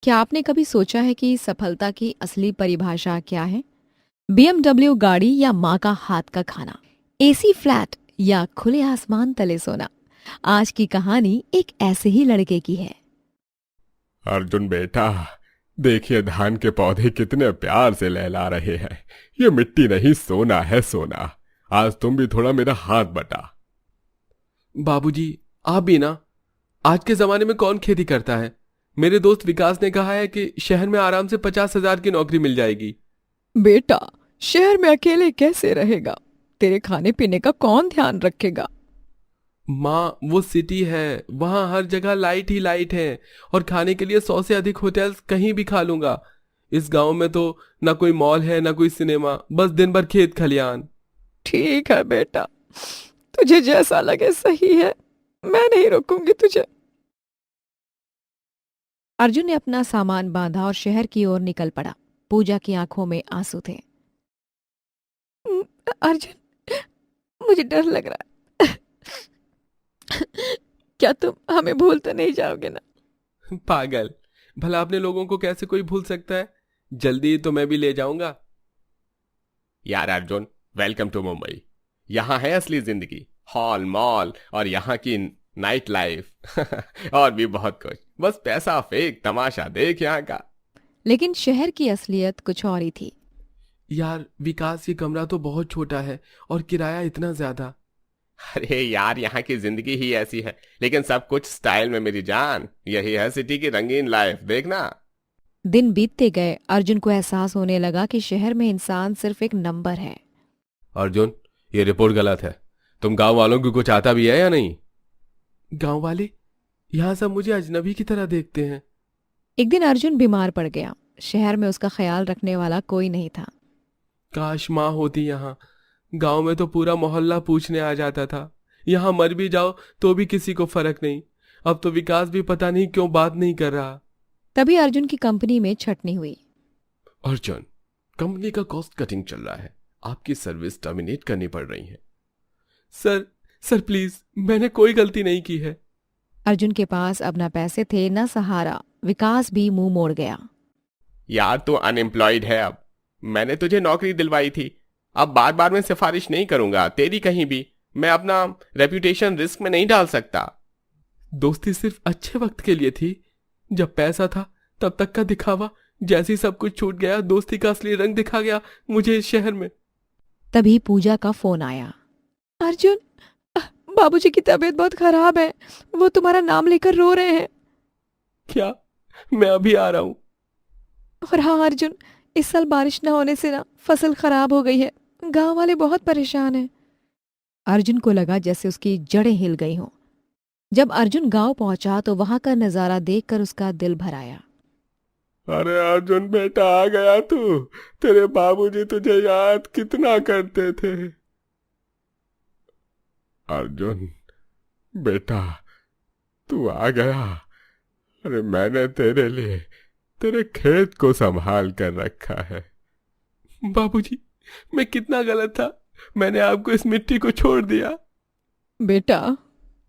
क्या आपने कभी सोचा है कि सफलता की असली परिभाषा क्या है? बीएमडब्ल्यू गाड़ी या माँ का हाथ का खाना, एसी फ्लैट या खुले आसमान तले सोना? आज की कहानी एक ऐसे ही लड़के की है। अर्जुन बेटा, देखिए धान के पौधे कितने प्यार से लहला रहे हैं। ये मिट्टी नहीं, सोना है सोना। आज तुम भी थोड़ा मेरा हाथ बटा। बाबूजी, आप भी ना। आज के जमाने में कौन खेती करता है। मेरे दोस्त विकास ने कहा है कि शहर में आराम से 50,000 की नौकरी मिल जाएगी। बेटा, शहर में अकेले कैसे रहेगा? तेरे खाने पीने का कौन ध्यान रखेगा? माँ, वो सिटी है, वहां हर जगह लाइट ही लाइट है। और खाने के लिए 100 से अधिक होटल्स कहीं भी खा लूंगा। इस गांव में तो ना कोई मॉल है ना कोई सिनेमा, बस दिन भर खेत खलियान। ठीक है बेटा, तुझे जैसा लगे सही है। मैं नहीं रोकूंगी तुझे। अर्जुन ने अपना सामान बांधा और शहर की ओर निकल पड़ा। पूजा की आंखों में आंसू थे। अर्जुन, मुझे डर लग रहा है। क्या तुम हमें भूल तो नहीं जाओगे ना? पागल, भला अपने लोगों को कैसे कोई भूल सकता है। जल्दी तो मैं भी ले जाऊंगा। यार अर्जुन, वेलकम टू मुंबई। यहाँ है असली जिंदगी, हॉल मॉल और यहाँ की नाइट लाइफ। और भी बहुत कुछ। बस पैसा फेंक, तमाशा देख यहाँ का। लेकिन शहर की असलियत कुछ और ही थी। यार विकास, ये कमरा तो बहुत छोटा है और किराया इतना ज्यादा। अरे यार, यहाँ की जिंदगी ही ऐसी है, लेकिन सब कुछ स्टाइल में मेरी जान। यही है सिटी की रंगीन लाइफ, देखना। दिन बीतते गए, अर्जुन को एहसास होने लगा कि शहर में इंसान सिर्फ एक नंबर है। अर्जुन, ये रिपोर्ट गलत है। तुम गांव वालों को कुछ आता भी है या नहीं? गांव वाले? यहाँ सब मुझे अजनबी की तरह देखते हैं। एक दिन अर्जुन बीमार पड़ गया। शहर में उसका ख्याल रखने वाला कोई नहीं था। काश माँ होती यहाँ। गांव में तो पूरा मोहल्ला पूछने आ जाता था। यहाँ मर भी जाओ तो भी किसी को फर्क नहीं। अब तो विकास भी पता नहीं क्यों बात नहीं कर रहा। तभी अर्जुन की कंपनी में छटनी हुई। अर्जुन, कंपनी का कॉस्ट कटिंग चल रहा है। आपकी सर्विस टर्मिनेट करनी पड़ रही है। सर, सर प्लीज, मैंने कोई गलती नहीं की है। अर्जुन के पास अब न पैसे थे न सहारा। विकास भी मुंह मोड़ गया। यार तू अनएम्प्लॉयड है अब। मैंने तुझे नौकरी दिलवाई थी। अब बार बार मैं सिफारिश नहीं करूंगा तेरी कहीं भी। मैं अपना रेपुटेशन रिस्क में नहीं डाल सकता। दोस्ती सिर्फ अच्छे वक्त के लिए थी। जब पैसा था तब तक का दिखावा। जैसे ही सब कुछ छूट गया, दोस्ती का असली रंग दिखा गया मुझे इस शहर में। तभी पूजा का फोन आया। अर्जुन, बाबूजी की तबीयत बहुत खराब है। वो तुम्हारा नाम लेकर रो रहे हैं। क्या? मैं अभी आ रहा हूं। और हाँ अर्जुन, इस साल बारिश न होने से ना फसल खराब हो गई है। गांव वाले बहुत परेशान हैं। अर्जुन को लगा जैसे उसकी जड़ें हिल गई हों। जब अर्जुन गांव पहुंचा तो वहां का नजारा देखकर उसका दिल भर आया। अरे अर्जुन बेटा, आ गया तू। तेरे बाबूजी तुझे याद कितना करते थे। अर्जुन बेटा, तू आ गया। अरे मैंने तेरे लिए तेरे खेत को संभाल कर रखा है। बाबूजी, मैं कितना गलत था। मैंने आपको इस मिट्टी को छोड़ दिया। बेटा,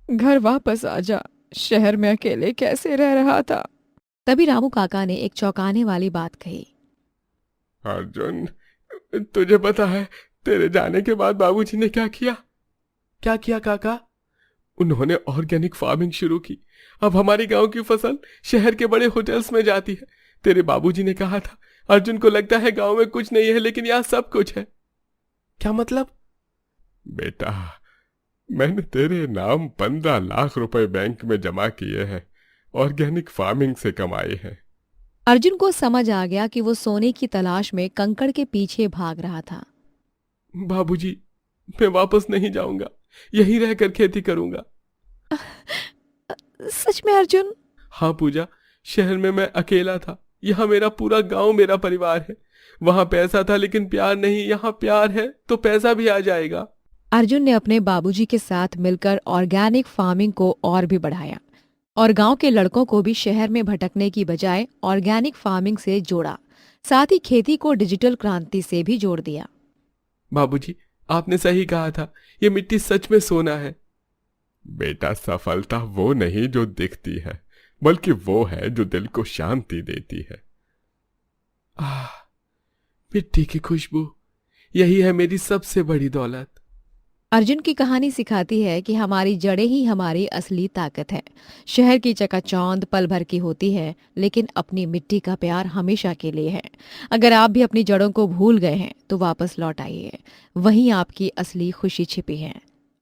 घर वापस आ जा। शहर में अकेले कैसे रह रहा था? तभी रामू काका ने एक चौंकाने वाली बात कही। अर्जुन, तुझे पता है तेरे जाने के बाद बाबूजी ने क्या किया? क्या किया काका? उन्होंने ऑर्गेनिक फार्मिंग शुरू की। अब हमारी गांव की फसल शहर के बड़े होटल्स में जाती है। तेरे बाबूजी ने कहा था, अर्जुन को लगता है गांव में कुछ नहीं है, लेकिन यहाँ सब कुछ है। क्या मतलब? बेटा, मैंने तेरे नाम 15 लाख रुपए बैंक में जमा किए हैं। ऑर्गेनिक फार्मिंग से कमाए हैं। अर्जुन को समझ आ गया कि वो सोने की तलाश में कंकड़ के पीछे भाग रहा था। बाबूजी, मैं वापस नहीं जाऊंगा। यहीं रहकर खेती करूंगा। सच में अर्जुन? हाँ पूजा, शहर में मैं अकेला था। यहाँ मेरा पूरा गांव मेरा परिवार है। वहां पैसा था लेकिन प्यार नहीं। यहाँ प्यार है तो पैसा भी आ जाएगा। अर्जुन ने अपने बाबूजी के साथ मिलकर ऑर्गेनिक फार्मिंग को और भी बढ़ाया और गांव के लड़कों को भी शहर में भटकने की बजाय ऑर्गेनिक फार्मिंग से जोड़ा। साथ ही खेती को डिजिटल क्रांति से भी जोड़ दिया। बाबूजी, आपने सही कहा था। ये मिट्टी सच में सोना है। बेटा, सफलता वो नहीं जो दिखती है, बल्कि वो है जो दिल को शांति देती है। आह, मिट्टी की खुशबू, यही है मेरी सबसे बड़ी दौलत। अर्जुन की कहानी सिखाती है कि हमारी जड़ें ही हमारी असली ताकत है। शहर की चकाचौंध पल भर की होती है, लेकिन अपनी मिट्टी का प्यार हमेशा के लिए है। अगर आप भी अपनी जड़ों को भूल गए हैं तो वापस लौट आइए, वहीं आपकी असली खुशी छिपी है।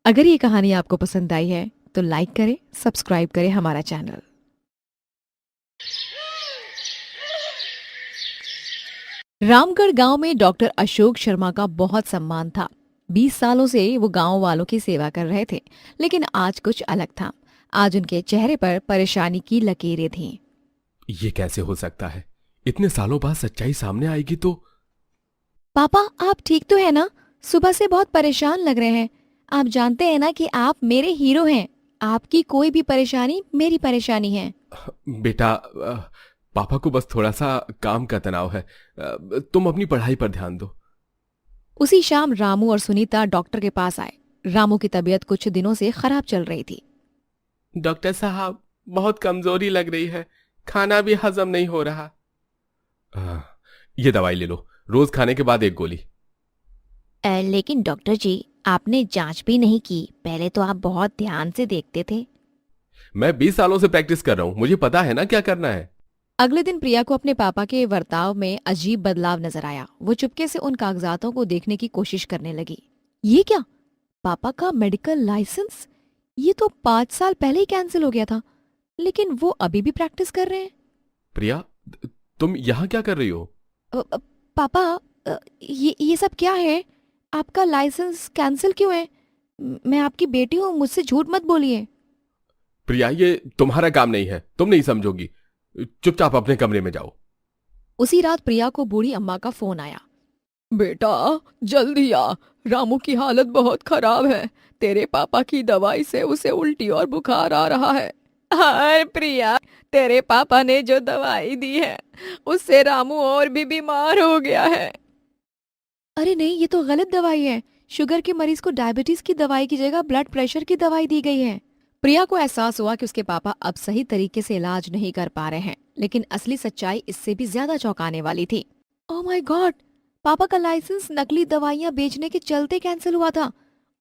अगर ये कहानी आपको पसंद आई है तो लाइक करें, सब्सक्राइब करें हमारा चैनल। रामगढ़ गांव में डॉक्टर अशोक शर्मा का बहुत सम्मान था। 20 सालों से वो गांव वालों की सेवा कर रहे थे, लेकिन आज कुछ अलग था। आज उनके चेहरे पर परेशानी की लकीरें थीं। ये कैसे हो सकता है? इतने सालों बाद सच्चाई सामने आएगी तो? पापा, आप ठीक तो है ना? सुबह से बहुत परेशान लग रहे हैं। आप जानते हैं ना कि आप मेरे हीरो हैं। आपकी कोई भी परेशानी मेरी परेशानी है। बेटा, पापा को बस थोड़ा सा काम का तनाव है। तुम अपनी पढ़ाई पर ध्यान दो। उसी शाम रामू और सुनीता डॉक्टर के पास आए। रामू की तबीयत कुछ दिनों से खराब चल रही थी। डॉक्टर साहब, बहुत कमजोरी लग रही है, खाना भी हजम नहीं हो रहा। ये दवाई ले लो, रोज खाने के बाद 1 गोली। लेकिन डॉक्टर जी, आपने जांच भी नहीं की। पहले तो आप बहुत ध्यान से देखते थे। मैं 20 सालों से प्रैक्टिस कर रहा हूं, मुझे पता है ना क्या करना है। अगले दिन प्रिया को अपने पापा के बर्ताव में अजीब बदलाव नजर आया। वो चुपके से उन कागजातों को देखने की कोशिश करने लगी। ये क्या? पापा का मेडिकल लाइसेंस? ये तो 5 साल पहले ही कैंसिल हो गया था, लेकिन वो अभी भी प्रैक्टिस कर रहे हैं। प्रिया, तुम यहाँ क्या कर रही हो? पापा, ये सब क्या है? आपका लाइसेंस कैंसिल क्यों है? मैं आपकी बेटी हूँ, मुझसे झूठ मत बोलिए। प्रिया, ये तुम्हारा काम नहीं है, तुम नहीं समझोगी। चुपचाप अपने कमरे में जाओ। उसी रात प्रिया को बूढ़ी अम्मा का फोन आया। बेटा, जल्दी आ, रामू की हालत बहुत खराब है। तेरे पापा की दवाई से उसे उल्टी और बुखार आ रहा है। हाय प्रिया, तेरे पापा ने जो दवाई दी है उससे रामू और भी बीमार हो गया है। अरे नहीं, ये तो गलत दवाई है। शुगर के मरीज को डायबिटीज की दवाई की जगह ब्लड प्रेशर की दवाई दी गई है। प्रिया को एहसास हुआ कि उसके पापा अब सही तरीके से इलाज नहीं कर पा रहे हैं, लेकिन असली सच्चाई इससे भी ज्यादा चौंकाने वाली थी। ओह माय गॉड, पापा का लाइसेंस नकली दवाइयां बेचने के चलते कैंसिल हुआ था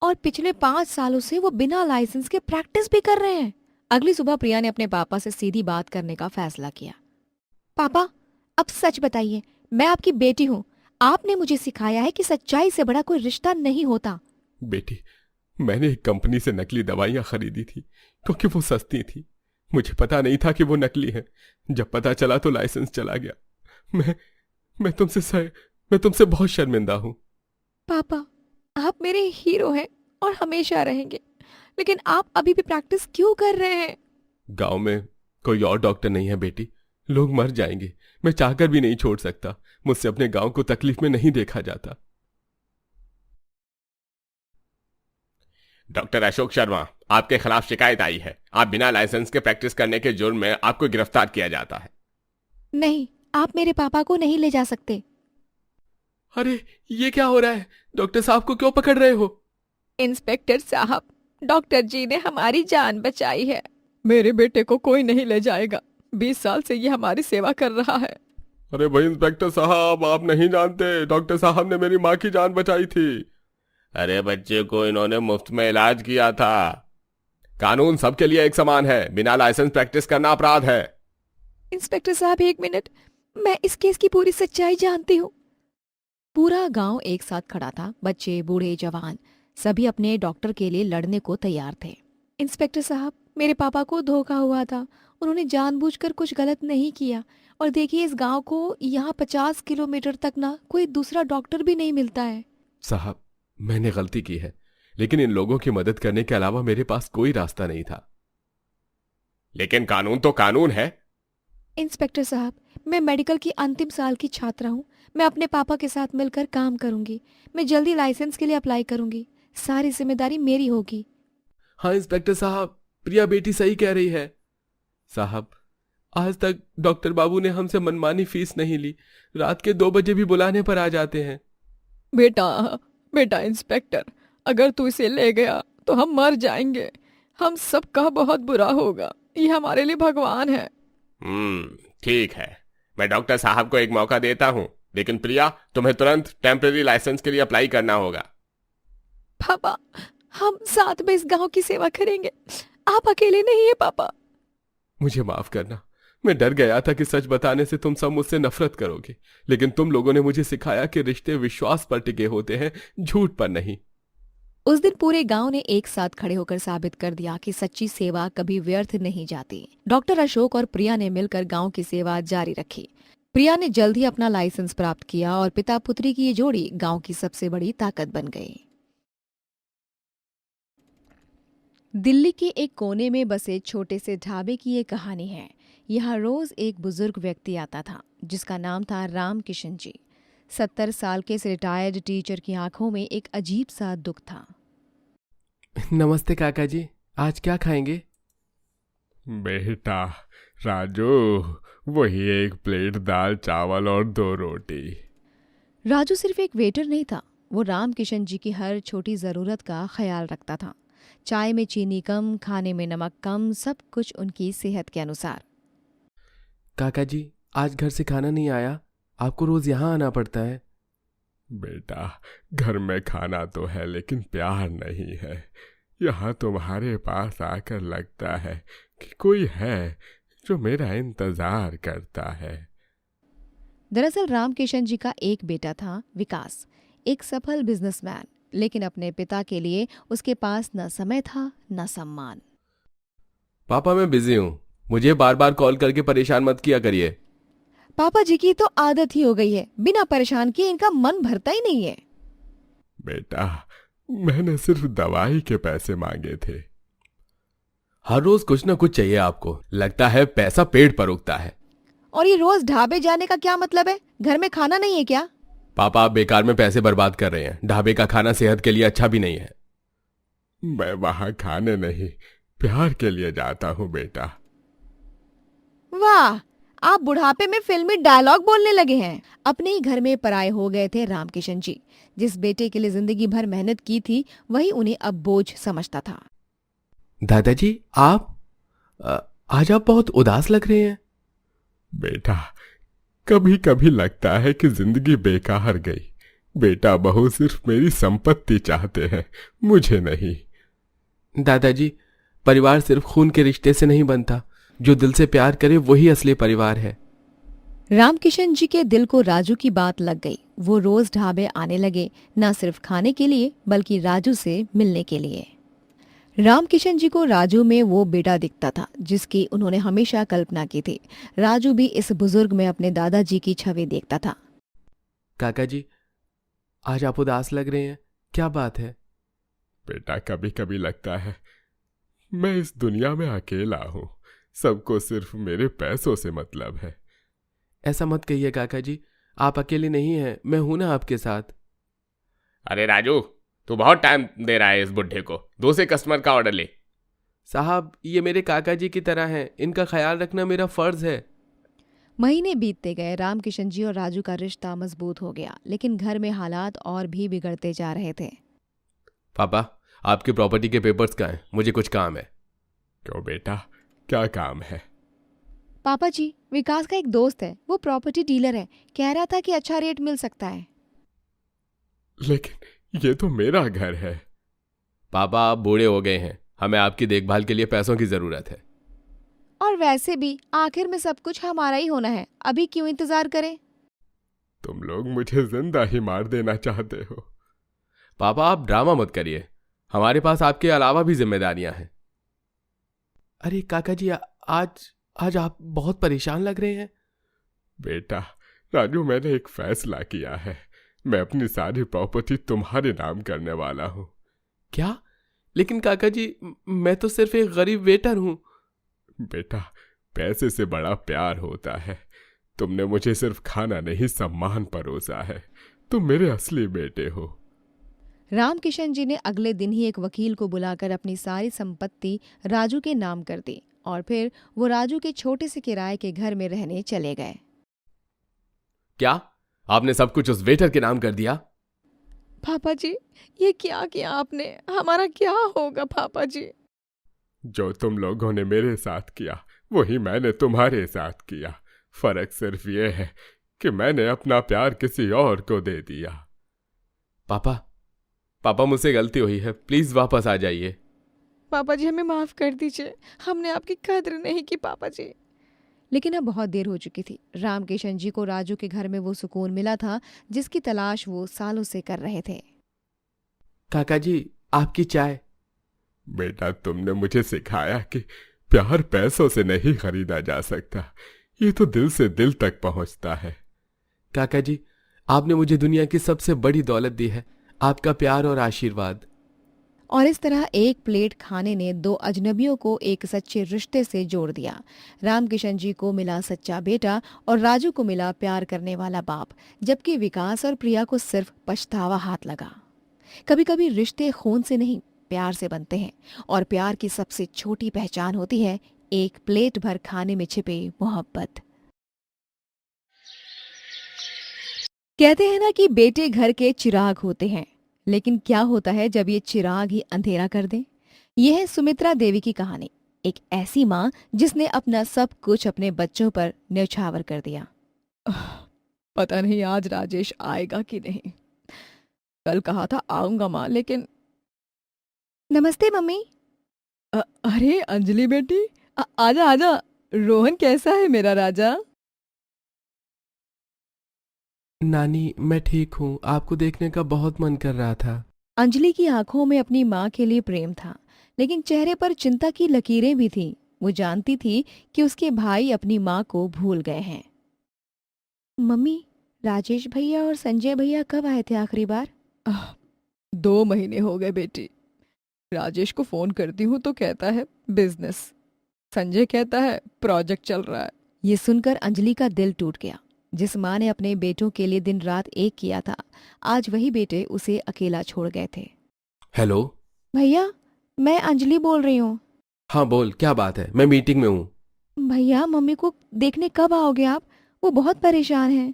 और पिछले 5 सालों से वो बिना लाइसेंस के प्रैक्टिस भी कर रहे हैं। अगली सुबह प्रिया ने अपने पापा से सीधी बात करने का फैसला किया। पापा, अब सच बताइए, मैं आपकी बेटी हूँ। आपने मुझे सिखाया है कि सच्चाई से बड़ा कोई रिश्ता नहीं होता। बेटी, मैंने एक कंपनी से नकली दवाइयां खरीदी थी क्योंकि वो सस्ती थी। मुझे पता नहीं था कि वो नकली है। जब पता चला तो लाइसेंस चला गया। मैं तुमसे बहुत शर्मिंदा हूं। पापा, आप मेरे हीरो हैं और हमेशा रहेंगे, लेकिन आप अभी भी प्रैक्टिस क्यों कर रहे हैं? गांव में कोई और डॉक्टर नहीं है बेटी, लोग मर जाएंगे। मैं चाहकर भी नहीं छोड़ सकता। मुझसे अपने गांव को तकलीफ में नहीं देखा जाता। डॉक्टर अशोक शर्मा, आपके खिलाफ शिकायत आई है। आप बिना लाइसेंस के प्रैक्टिस करने के जुर्म में आपको गिरफ्तार किया जाता है। नहीं, आप मेरे पापा को नहीं ले जा सकते। अरे, ये क्या हो रहा है? डॉक्टर साहब को क्यों पकड़ रहे हो? इंस्पेक्टर साहब, डॉक्टर जी ने हमारी जान बचाई है। मेरे बेटे को कोई नहीं ले जाएगा। 20 साल से ये हमारी सेवा कर रहा है। अरे भाई इंस्पेक्टर साहब, आप नहीं जानते, डॉक्टर साहब ने मेरी माँ की जान बचाई थी। अरे बच्चे को इन्होंने मुफ्त में इलाज किया था। कानून सबके लिए एक समान है। बिना लाइसेंस प्रैक्टिस करना अपराध है। इंस्पेक्टर साहब, 1 मिनट, मैं इस केस की पूरी सच्चाई जानती हूँ। पूरा गांव एक साथ खड़ा था। बच्चे, बूढ़े, जवान, सभी अपने डॉक्टर के लिए लड़ने को तैयार थे। इंस्पेक्टर साहब, मेरे पापा को धोखा हुआ था। उन्होंने जानबूझकर कुछ गलत नहीं किया। और देखिए, इस गांव को यहाँ 50 किलोमीटर तक ना कोई दूसरा डॉक्टर भी नहीं मिलता है। साहब, मैंने गलती की है, लेकिन इन लोगों की मदद करने के अलावा मेरे पास कोई रास्ता नहीं था। लेकिन कानून तो कानून है। इंस्पेक्टर साहब, मैं मेडिकल की अंतिम साल की छात्रा हूँ। मैं अपने पापा के साथ मिलकर काम करूंगी। मैं जल्दी लाइसेंस के लिए अप्लाई करूंगी। सारी जिम्मेदारी मेरी होगी। हाँ इंस्पेक्टर साहब, प्रिया बेटी सही कह रही है। साहब, आज तक डॉक्टर बाबू ने हमसे मनमानी फीस नहीं ली। रात के 2 बजे भी बुलाने पर आ जाते हैं। बेटा इंस्पेक्टर, अगर तू इसे ले गया तो हम मर जाएंगे। हम सबका बहुत बुरा होगा। ये हमारे लिए भगवान है। ठीक है, मैं डॉक्टर साहब को एक मौका देता हूँ, लेकिन प्रिया तुम्हें तुरंत टेम्पररी लाइसेंस के लिए अप्लाई करना होगा। पापा, हम साथ में इस गांव की सेवा करेंगे, आप अकेले नहीं है पापा। मुझे माफ करना, मैं डर गया था कि सच बताने से तुम सब मुझसे नफरत करोगे, लेकिन तुम लोगों ने मुझे सिखाया कि रिश्ते विश्वास पर टिके होते हैं, झूठ पर नहीं। उस दिन पूरे गांव ने एक साथ खड़े होकर साबित कर दिया कि सच्ची सेवा कभी व्यर्थ नहीं जाती। डॉक्टर अशोक और प्रिया ने मिलकर गांव की सेवा जारी रखी। प्रिया ने जल्द ही अपना लाइसेंस प्राप्त किया और पिता पुत्री की ये जोड़ी गांव की सबसे बड़ी ताकत बन गई। दिल्ली के एक कोने में बसे छोटे से ढाबे की ये कहानी है। यहाँ रोज एक बुजुर्ग व्यक्ति आता था जिसका नाम था राम किशन जी। 70 साल के इस रिटायर्ड टीचर की आंखों में एक अजीब सा दुख था। नमस्ते काका जी, आज क्या खाएंगे? बेटा राजू, वही एक प्लेट दाल चावल और 2 रोटी। राजू सिर्फ एक वेटर नहीं था, वो राम किशन जी की हर छोटी जरूरत का ख्याल रखता था। चाय में चीनी कम, खाने में नमक कम, सब कुछ उनकी सेहत के अनुसार। काका जी, आज घर से खाना नहीं आया, आपको रोज यहाँ आना पड़ता है। बेटा, घर में खाना तो है लेकिन प्यार नहीं है। यहाँ तुम्हारे पास आकर लगता है कि कोई है जो मेरा इंतजार करता है। दरअसल राम किशन जी का एक बेटा था, विकास, एक सफल बिजनेसमैन, लेकिन अपने पिता के लिए उसके पास न समय था न सम्मान। पापा मैं बिजी हूँ, मुझे बार बार कॉल करके परेशान मत किया करिए। पापा जी की तो आदत ही हो गई है, बिना परेशान किए इनका मन भरता ही नहीं है। बेटा, मैंने सिर्फ दवाई के पैसे मांगे थे। हर रोज कुछ ना कुछ चाहिए आपको, लगता है पैसा पेट पर उगता है। और ये रोज ढाबे जाने का क्या मतलब है? घर में खाना नहीं है क्या? पापा आप बेकार में पैसे बर्बाद कर रहे हैं, ढाबे का खाना सेहत के लिए अच्छा भी नहीं है। मैं वहां खाने नहीं, प्यार के लिए जाता हूँ बेटा। वाह, आप बुढ़ापे में फिल्मी डायलॉग बोलने लगे हैं। अपने ही घर में पराये हो गए थे रामकिशन जी। जिस बेटे के लिए जिंदगी भर मेहनत की थी, वही उन्हें अब बोझ समझता था। दादाजी आप आज आप बहुत उदास लग रहे हैं। बेटा, कभी कभी लगता है कि जिंदगी बेकार गई। बेटा बहू सिर्फ मेरी संपत्ति चाहते हैं, मुझे नहीं। दादाजी, परिवार सिर्फ खून के रिश्ते से नहीं बनता, जो दिल से प्यार करे वही असली परिवार है। रामकिशन जी के दिल को राजू की बात लग गई। वो रोज ढाबे आने लगे, न सिर्फ खाने के लिए बल्कि राजू से मिलने के लिए। रामकिशन जी को राजू में वो बेटा दिखता था जिसकी उन्होंने हमेशा कल्पना की थी। राजू भी इस बुजुर्ग में अपने दादाजी की छवि देखता था। काका जी, आज आप उदास लग रहे हैं, क्या बात है? बेटा, कभी कभी लगता है मैं इस दुनिया में अकेला हूं, सबको सिर्फ मेरे पैसों से मतलब है। ऐसा मत कहिए काका जी, आप अकेले नहीं हैं, मैं हूं ना आपके साथ। अरे राजू, तू बहुत टाइम दे रहा है इस बुढ़े को, दूसरे कस्टमर का ऑर्डर ले। साहब, ये मेरे काका जी की तरह हैं, इनका ख्याल रखना मेरा फर्ज है। महीने बीतते गए, रामकिशन जी और राजू का रिश्ता मजबूत हो गया, लेकिन घर में हालात और भी बिगड़ते जा रहे थे। पापा, आपकी प्रॉपर्टी के पेपर्स कहाँ हैं? मुझे कुछ काम है। क्यों बेटा, क्या काम है? पापा जी, विकास का एक दोस्त है, वो प्रॉपर्टी डीलर है, कह रहा था कि अच्छा रेट मिल सकता है। लेकिन ये तो मेरा घर है। पापा, आप बूढ़े हो गए हैं, हमें आपकी देखभाल के लिए पैसों की जरूरत है। और वैसे भी आखिर में सब कुछ हमारा ही होना है, अभी क्यों इंतजार करें? तुम लोग मुझे जिंदा ही मार देना चाहते हो। पापा, आप ड्रामा मत करिए, हमारे पास आपके अलावा भी जिम्मेदारियां हैं। अरे काका जी, आज आप बहुत परेशान लग रहे हैं। बेटा राजू, मैंने एक फैसला किया है, मैं अपनी सारी प्रॉपर्टी तुम्हारे नाम करने वाला हूं। क्या? लेकिन काका जी, मैं तो सिर्फ एक गरीब वेटर हूं। बेटा, पैसे से बड़ा प्यार होता है। तुमने मुझे सिर्फ खाना नहीं, सम्मान परोसा है। तुम मेरे असली बेटे हो। रामकिशन जी ने अगले दिन ही एक वकील को बुलाकर अपनी सारी संपत्ति राजू के नाम कर दी और फिर वो राजू के छोटे से किराए के घर में रहने चले गए। क्या आपने सब कुछ उस वेटर के नाम कर दिया? पापा जी, ये क्या किया आपने? हमारा क्या होगा पापा जी? जो तुम लोगों ने मेरे साथ किया वही मैंने तुम्हारे साथ किया। फर्क सिर्फ ये है कि मैंने अपना प्यार किसी और को दे दिया। पापा, पापा मुझसे गलती हुई है, प्लीज वापस आ जाइए। पापा जी हमें माफ कर दीजिए, हमने आपकी कद्र नहीं की पापा जी। लेकिन अब बहुत देर हो चुकी थी। रामकिशन जी को राजू के घर में वो सुकून मिला था जिसकी तलाश वो सालों से कर रहे थे। काका जी, आपकी चाय। बेटा, तुमने मुझे सिखाया कि प्यार पैसों से नहीं खरीदा जा सकता, ये तो दिल से दिल तक पहुंचता है। काका जी, आपने मुझे दुनिया की सबसे बड़ी दौलत दी है, आपका प्यार और आशीर्वाद। और इस तरह एक प्लेट खाने ने दो अजनबियों को एक सच्चे रिश्ते से जोड़ दिया। रामकिशन जी को मिला सच्चा बेटा और राजू को मिला प्यार करने वाला बाप, जबकि विकास और प्रिया को सिर्फ पछतावा हाथ लगा। कभी कभी रिश्ते खून से नहीं, प्यार से बनते हैं, और प्यार की सबसे छोटी पहचान होती है एक प्लेट भर खाने में छिपे मोहब्बत। कहते हैं ना कि बेटे घर के चिराग होते हैं, लेकिन क्या होता है जब ये चिराग ही अंधेरा कर दे। यह है सुमित्रा देवी की कहानी, एक ऐसी माँ जिसने अपना सब कुछ अपने बच्चों पर न्यौछावर कर दिया। पता नहीं आज राजेश आएगा कि नहीं। कल कहा था आऊंगा माँ, लेकिन। नमस्ते मम्मी। अरे अंजलि बेटी, आजा आजा। रोहन कैसा है मेरा राजा? नानी, मैं ठीक हूँ, आपको देखने का बहुत मन कर रहा था। अंजलि की आंखों में अपनी माँ के लिए प्रेम था, लेकिन चेहरे पर चिंता की लकीरें भी थीं। वो जानती थी कि उसके भाई अपनी माँ को भूल गए हैं। मम्मी, राजेश भैया और संजय भैया कब आए थे आखिरी बार? 2 महीने हो गए बेटी। राजेश को फोन करती हूँ तो कहता है बिजनेस, संजय कहता है प्रोजेक्ट चल रहा है। ये सुनकर अंजलि का दिल टूट गया। जिस माँ ने अपने बेटों के लिए दिन रात एक किया था, आज वही बेटे उसे अकेला छोड़ गए थे। हेलो भैया, मैं अंजलि बोल रही हूँ। हाँ बोल, क्या बात है? मैं मीटिंग में हूँ। भैया, मम्मी को देखने कब आओगे आप? वो बहुत परेशान हैं।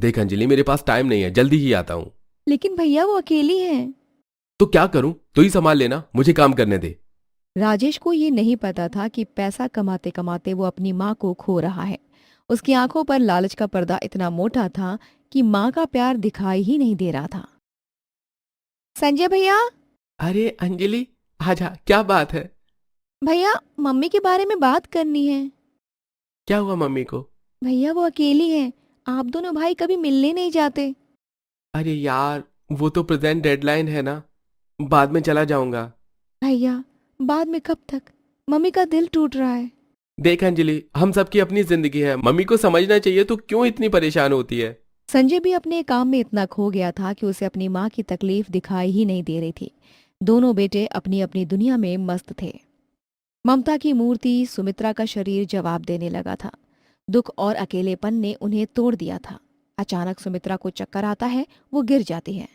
देख अंजलि, मेरे पास टाइम नहीं है, जल्दी ही आता हूँ। लेकिन भैया वो अकेली हैं। तो क्या करूँ? तू ही संभाल लेना, मुझे काम करने दे। राजेश को ये नहीं पता था कि पैसा कमाते कमाते वो अपनी माँ को खो रहा है। उसकी आंखों पर लालच का पर्दा इतना मोटा था कि माँ का प्यार दिखाई ही नहीं दे रहा था। संजय भैया। अरे अंजलि, आजा, क्या बात है? भैया, मम्मी के बारे में बात करनी है। क्या हुआ मम्मी को? भैया वो अकेली हैं, आप दोनों भाई कभी मिलने नहीं जाते। अरे यार, वो तो प्रेजेंट डेडलाइन है ना, बाद में चला जाऊंगा। भैया, बाद में कब तक? मम्मी का दिल टूट रहा है। देख अंजलि, हम सबकी अपनी जिंदगी है, मम्मी को समझना चाहिए, तो क्यों इतनी परेशान होती है? संजय भी अपने काम में इतना खो गया था कि उसे अपनी माँ की तकलीफ दिखाई ही नहीं दे रही थी। दोनों बेटे अपनी अपनी दुनिया में मस्त थे। ममता की मूर्ति सुमित्रा का शरीर जवाब देने लगा था। दुख और अकेलेपन ने उन्हें तोड़ दिया था। अचानक सुमित्रा को चक्कर आता है, वो गिर जाती है।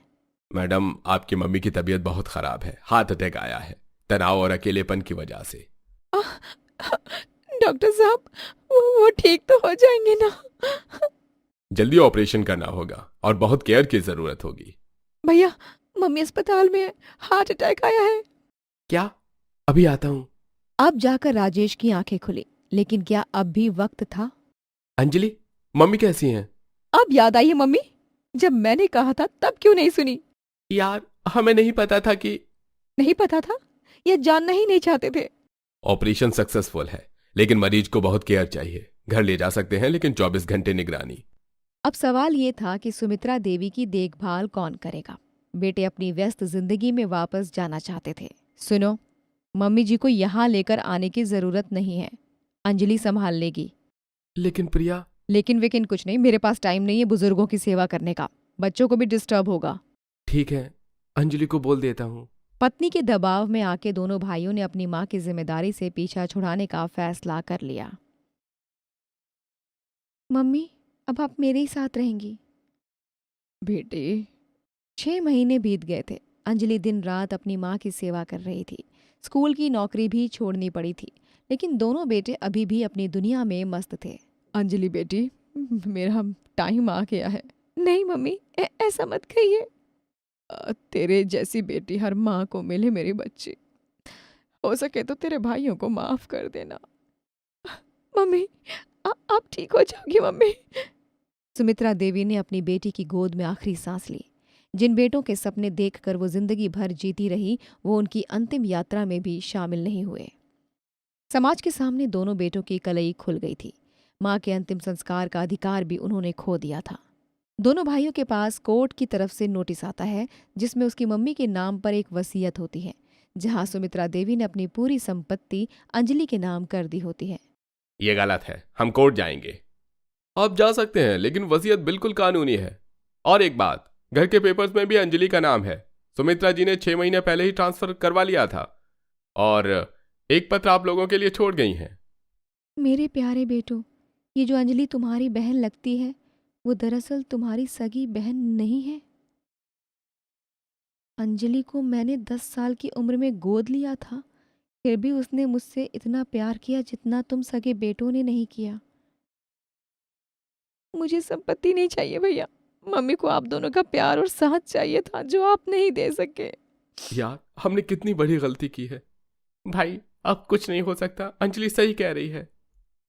मैडम, आपकी मम्मी की तबीयत बहुत खराब है, हार्ट अटैक आया है, तनाव और अकेलेपन की वजह से। डॉक्टर साहब, वो ठीक तो हो जाएंगे ना? जल्दी ऑपरेशन करना होगा और बहुत केयर की जरूरत होगी। भैया, मम्मी अस्पताल में है, हार्ट अटैक आया है। क्या? अभी आता हूँ। अब जाकर राजेश की आंखें खुली, लेकिन क्या अब भी वक्त था? अंजलि, मम्मी कैसी हैं? अब याद आई है मम्मी, जब मैंने कहा था तब क्यों नहीं सुनी? यार, हमें नहीं पता था कि। नहीं पता था या जानना ही नहीं चाहते थे? ऑपरेशन सक्सेसफुल है, लेकिन मरीज को बहुत केयर चाहिए। घर ले जा सकते हैं, लेकिन 24 घंटे निगरानी। अब सवाल ये था कि सुमित्रा देवी की देखभाल कौन करेगा। बेटे अपनी व्यस्त जिंदगी में वापस जाना चाहते थे। सुनो, मम्मी जी को यहाँ लेकर आने की जरूरत नहीं है, अंजलि संभाल लेगी। लेकिन प्रिया। लेकिन वेकिन कुछ नहीं, मेरे पास टाइम नहीं है बुजुर्गों की सेवा करने का, बच्चों को भी डिस्टर्ब होगा। ठीक है, अंजलि को बोल देता हूँ। पत्नी के दबाव में आके दोनों भाइयों ने अपनी माँ की जिम्मेदारी से पीछा छुड़ाने का फैसला कर लिया। मम्मी, अब आप मेरे ही साथ रहेंगी। बेटे। 6 महीने बीत गए थे। अंजलि दिन रात अपनी माँ की सेवा कर रही थी। स्कूल की नौकरी भी छोड़नी पड़ी थी, लेकिन दोनों बेटे अभी भी अपनी दुनिया में मस्त थे। अंजलि बेटी, मेरा टाइम आ गया है। नहीं मम्मी, ऐसा मत कहिए। तेरे जैसी बेटी हर माँ को मिले मेरी बच्ची। हो सके तो तेरे भाइयों को माफ कर देना। मम्मी, आप ठीक हो जाओगी मम्मी। सुमित्रा देवी ने अपनी बेटी की गोद में आखिरी सांस ली। जिन बेटों के सपने देखकर वो जिंदगी भर जीती रही, वो उनकी अंतिम यात्रा में भी शामिल नहीं हुए। समाज के सामने दोनों बेटों की कलई खुल गई थी। मां के अंतिम संस्कार का अधिकार भी उन्होंने खो दिया था। दोनों भाइयों के पास कोर्ट की तरफ से नोटिस आता है, जिसमें उसकी मम्मी के नाम पर एक वसीयत होती है, जहां सुमित्रा देवी ने अपनी पूरी संपत्ति अंजलि के नाम कर दी होती है। ये गलत है, हम कोर्ट जाएंगे। आप जा सकते हैं, लेकिन वसीयत बिल्कुल कानूनी है। और एक बात, घर के पेपर्स में भी अंजलि का नाम है। सुमित्रा जी ने 6 महीने पहले ही ट्रांसफर करवा लिया था और एक पत्र आप लोगों के लिए छोड़ गई हैं। मेरे प्यारे बेटो, ये जो अंजलि तुम्हारी बहन लगती है, वो दरअसल तुम्हारी सगी बहन नहीं है। अंजलि को मैंने 10 साल की उम्र में गोद लिया था, फिर भी उसने मुझसे इतना प्यार किया जितना तुम सगे बेटों ने नहीं किया। मुझे संपत्ति नहीं चाहिए भैया, मम्मी को आप दोनों का प्यार और साथ चाहिए था, जो आप नहीं दे सके। यार, हमने कितनी बड़ी गलती की है। भाई, अब कुछ नहीं हो सकता। अंजलि सही कह रही है।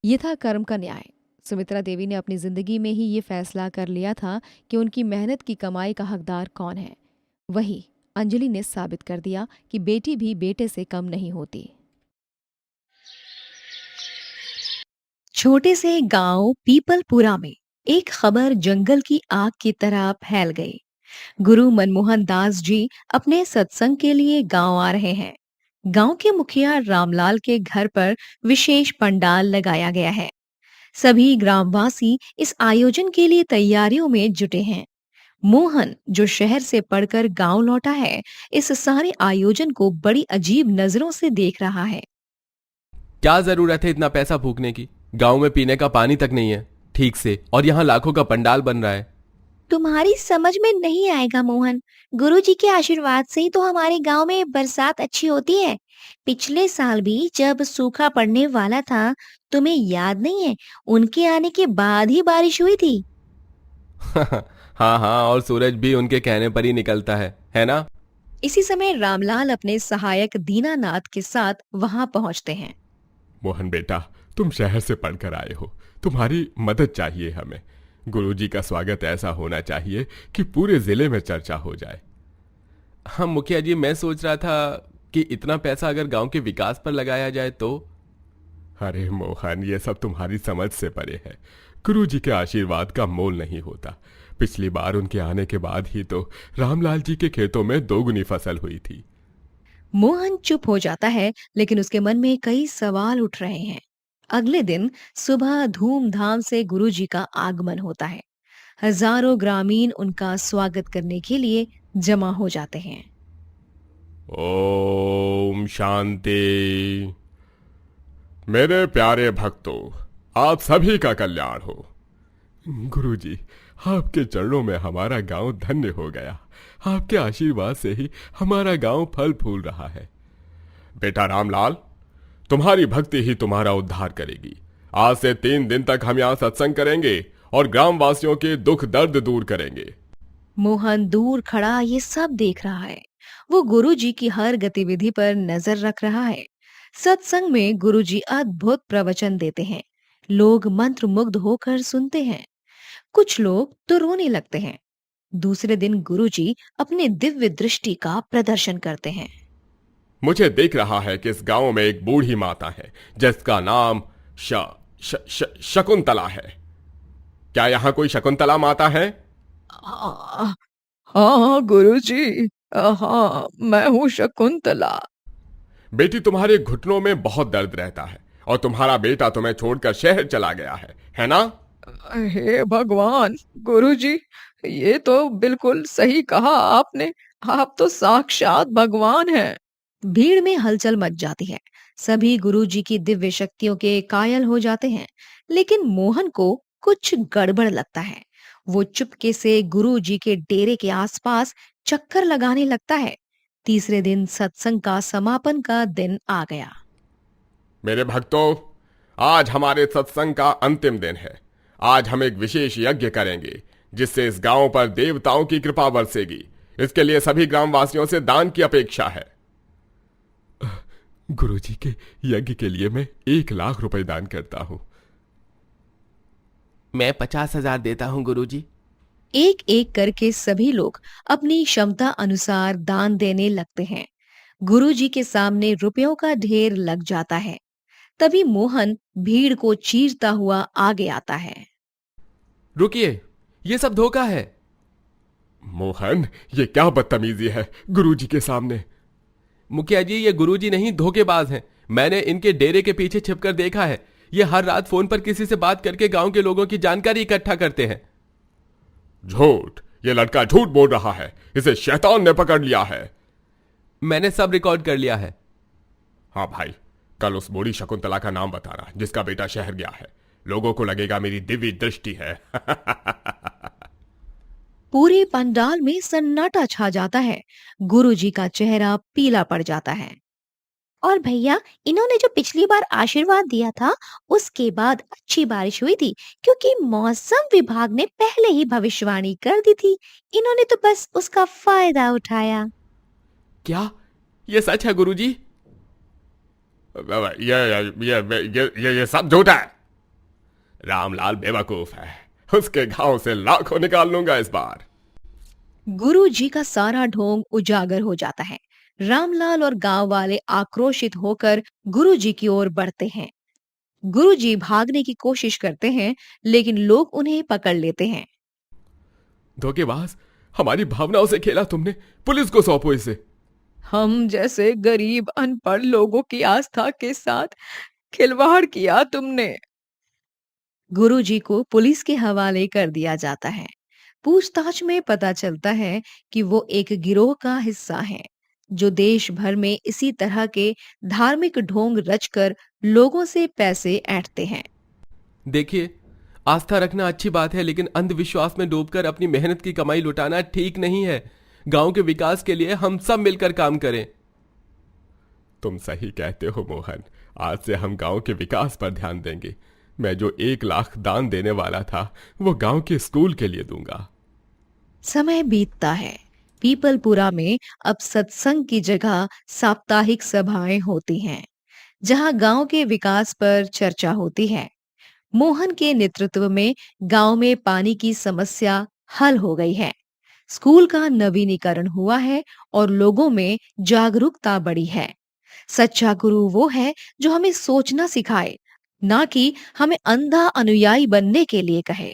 ये था कर्म का न्याय। सुमित्रा देवी ने अपनी जिंदगी में ही ये फैसला कर लिया था कि उनकी मेहनत की कमाई का हकदार कौन है। वही अंजलि ने साबित कर दिया कि बेटी भी बेटे से कम नहीं होती। छोटे से गांव पीपलपुरा में एक खबर जंगल की आग की तरह फैल गई। गुरु मनमोहन दास जी अपने सत्संग के लिए गांव आ रहे हैं। गांव के मुखिया रामलाल के घर पर विशेष पंडाल लगाया गया है। सभी ग्रामवासी इस आयोजन के लिए तैयारियों में जुटे हैं। मोहन, जो शहर से पढ़कर गांव लौटा है, इस सारे आयोजन को बड़ी अजीब नजरों से देख रहा है। क्या जरूरत है इतना पैसा फूकने की? गांव में पीने का पानी तक नहीं है ठीक से, और यहाँ लाखों का पंडाल बन रहा है। तुम्हारी समझ में नहीं आएगा मोहन। गुरुजी के आशीर्वाद से ही तो हमारे गांव में बरसात अच्छी होती है। पिछले साल भी जब सूखा पड़ने वाला था, तुम्हें याद नहीं है? उनके आने के बाद ही बारिश हुई थी। हाँ हाँ, और सूरज भी उनके कहने पर ही निकलता है ना? इसी समय रामलाल अपने सहायक दीनानाथ के साथ वहां पहुंचते हैं। मोहन बेटा, तुम शहर से पढ़कर आए हो, तुम्हारी मदद चाहिए हमें। गुरुजी का स्वागत ऐसा होना चाहिए कि पूरे जिले में चर्चा हो जाए। हाँ मुखिया जी, मैं सोच रहा था कि इतना पैसा अगर गांव के विकास पर लगाया जाए तो। अरे मोहन, ये सब तुम्हारी समझ से परे है। गुरुजी के आशीर्वाद का मोल नहीं होता। पिछली बार उनके आने के बाद ही तो रामलाल जी के खेतों में 2 गुनी फसल हुई थी। मोहन चुप हो जाता है, लेकिन उसके मन में कई सवाल उठ रहे हैं। अगले दिन सुबह धूमधाम से गुरुजी का आगमन होता है। हजारों ग्रामीण उनका स्वागत करने के लिए जमा हो जाते हैं। ओम शांति। मेरे प्यारे भक्तों, आप सभी का कल्याण हो। गुरुजी, आपके चरणों में हमारा गांव धन्य हो गया। आपके आशीर्वाद से ही हमारा गांव फल फूल रहा है। बेटा रामलाल, तुम्हारी भक्ति ही तुम्हारा उद्धार करेगी। आज से 3 दिन तक हम यहाँ सत्संग करेंगे और ग्रामवासियों के दुख दर्द दूर करेंगे। मोहन दूर खड़ा ये सब देख रहा है। वो गुरुजी की हर गतिविधि पर नजर रख रहा है। सत्संग में गुरुजी अद्भुत प्रवचन देते हैं। लोग मंत्रमुग्ध होकर सुनते हैं। कुछ लोग तो रोने लगते हैं। दूसरे दिन गुरुजी अपने दिव्य दृष्टि का प्रदर्शन करते हैं। मुझे दिख रहा है कि इस गांव में एक बूढ़ी माता है जिसका नाम शकुंतला है। क्या यहाँ कोई शकुंतला माता है? हाँ गुरुजी, हाँ मैं हूँ शकुंतला। बेटी, तुम्हारे घुटनों में बहुत दर्द रहता है और तुम्हारा बेटा तुम्हें छोड़कर शहर चला गया है ना? हे भगवान, गुरुजी, ये तो बिल्कुल सही कहा आपने। आप तो साक्षात भगवान हैं। भीड़ में हलचल मच जाती है। सभी गुरुजी की दिव्य शक्तियों के कायल हो जाते हैं। लेकिन मोहन को कुछ गड़बड़ लगता है। वो चुपके से गुरुजी के डेरे के आसपास चक्कर लगाने लगता है। तीसरे दिन सत्संग का समापन का दिन आ गया। मेरे भक्तों, आज हमारे सत्संग का अंतिम दिन है। आज हम एक विशेष यज्ञ करेंगे जिससे इस गांव पर देवताओं की कृपा बरसेगी। इसके लिए सभी ग्रामवासियों से दान की अपेक्षा है। गुरुजी के यज्ञ के लिए मैं 1 लाख रुपए दान करता हूँ। मैं 50,000 देता हूँ गुरुजी। एक एक करके सभी लोग अपनी क्षमता अनुसार दान देने लगते हैं। गुरुजी के सामने रुपयों का ढेर लग जाता है। तभी मोहन भीड़ को चीरता हुआ आगे आता है। रुकिए, ये सब धोखा है। मोहन, ये क्या बदतमीजी है गुरुजी के सामने। मुखिया जी, ये गुरुजी नहीं, धोखेबाज हैं। मैंने इनके डेरे के पीछे छिपकर देखा है। ये हर रात फोन पर किसी से बात करके गांव के लोगों की जानकारी इकट्ठा करते हैं। झूठ, ये लड़का झूठ बोल रहा है। इसे शैतान ने पकड़ लिया है। मैंने सब रिकॉर्ड कर लिया है। हाँ भाई, कल उस बूढ़ी शकुंतला का नाम बताना जिसका बेटा शहर गया है। लोगों को लगेगा मेरी दिव्य दृष्टि है। पूरे पंडाल में सन्नाटा छा जाता है। गुरुजी का चेहरा पीला पड़ जाता है। और भैया, इन्होंने जो पिछली बार आशीर्वाद दिया था उसके बाद अच्छी बारिश हुई थी, क्योंकि मौसम विभाग ने पहले ही भविष्यवाणी कर दी थी। इन्होंने तो बस उसका फायदा उठाया। क्या ये सच है गुरुजी? ये सब झूठा है। रामलाल बेवकूफ है। उसके गांव से लाखों निकाल लूंगा इस बार। गुरुजी का सारा ढोंग उजागर हो जाता है। रामलाल और गांव वाले आक्रोशित होकर गुरुजी की ओर बढ़ते हैं। गुरुजी भागने की कोशिश करते हैं, लेकिन लोग उन्हें पकड़ लेते हैं। धोखेबाज, हमारी भावनाओं से खेला तुमने। पुलिस को सौंपो इसे। हम जैसे गरीब अनपढ़ लोगों की आस्था के साथ खिलवाड़ किया तुमने। गुरुजी को पुलिस के हवाले कर दिया जाता है। पूछताछ में पता चलता है कि वो एक गिरोह का हिस्सा हैं, जो देश भर में इसी तरह के धार्मिक ढोंग रचकर लोगों से पैसे ऐंठते हैं। देखिए, आस्था रखना अच्छी बात है, लेकिन अंधविश्वास में डूबकर अपनी मेहनत की कमाई लुटाना ठीक नहीं है। गांव के विकास के लिए हम सब मिलकर काम करें। तुम सही कहते हो मोहन। आज से हम गांव के विकास पर ध्यान देंगे। मैं जो 1 लाख दान देने वाला था वो गांव के स्कूल के लिए दूंगा। समय बीतता है। पीपलपुरा में अब सत्संग की जगह साप्ताहिक सभाएं होती हैं, जहां गांव के विकास पर चर्चा होती है। मोहन के नेतृत्व में गांव में पानी की समस्या हल हो गई है। स्कूल का नवीनीकरण हुआ है और लोगों में जागरूकता बढ़ी है। सच्चा गुरु वो है जो हमें सोचना सिखाए, ना कि हमें अंधा अनुयायी बनने के लिए कहे।